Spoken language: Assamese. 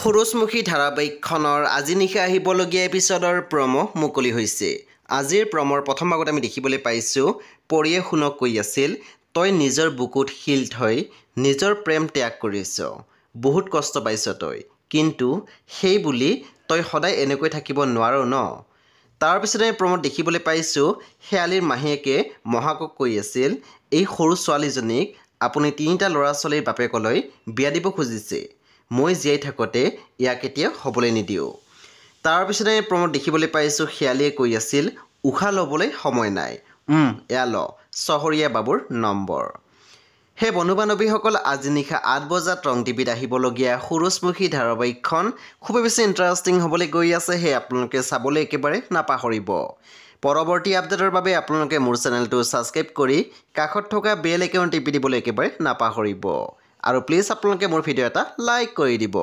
সূৰুজমুখী ধাৰাবাহিকখনৰ আজি নিশা আহিবলগীয়া এপিছডৰ প্ৰমো মুকলি হৈছে। আজিৰ প্ৰমৰ প্ৰথম ভাগত আমি দেখিবলৈ পাইছোঁ পৰিয়ে শুনক কৈ আছিল, তই নিজৰ বুকুত শিল থৈ নিজৰ প্ৰেম ত্যাগ কৰিছ, বহুত কষ্ট পাইছ তই, কিন্তু সেই বুলি তই সদায় এনেকৈ থাকিব নোৱাৰ ন। তাৰপিছতে আমি প্ৰমত দেখিবলৈ পাইছোঁ শেৱালীৰ মাহীয়েকে মহাকক কৈ আছিল, এই সৰু ছোৱালীজনীক আপুনি 3টা ল'ৰা ছোৱালীৰ বাপেকলৈ বিয়া দিব খুজিছে, মই জীয়াই থাকোঁতে ইয়াক এতিয়া হ'বলৈ নিদিওঁ। তাৰপিছতে প্ৰমোদ দেখিবলৈ পাইছোঁ শেৱালীয়ে কৈ আছিল, উশাহ ল'বলৈ সময় নাই, এয়া ল চহৰীয়া বাবুৰ নম্বৰ। সেই বন্ধু বান্ধৱীসকল আজি নিশা 8 বজাত ৰং টিভিত আহিবলগীয়া সূৰুজমুখী ধাৰাবাহিকখন খুবেই বেছি ইণ্টাৰেষ্টিং হ'বলৈ গৈ আছে, সেই আপোনালোকে চাবলৈ একেবাৰে নাপাহৰিব। পৰৱৰ্তী আপডেটৰ বাবে আপোনালোকে মোৰ চেনেলটো ছাবস্ক্ৰাইব কৰি কাষত থকা বেল আইকন টিপি দিবলৈ একেবাৰে নাপাহৰিব। আৰু প্লিজ আপোনালোকে মোৰ ভিডিঅ' এটা লাইক কৰি দিব।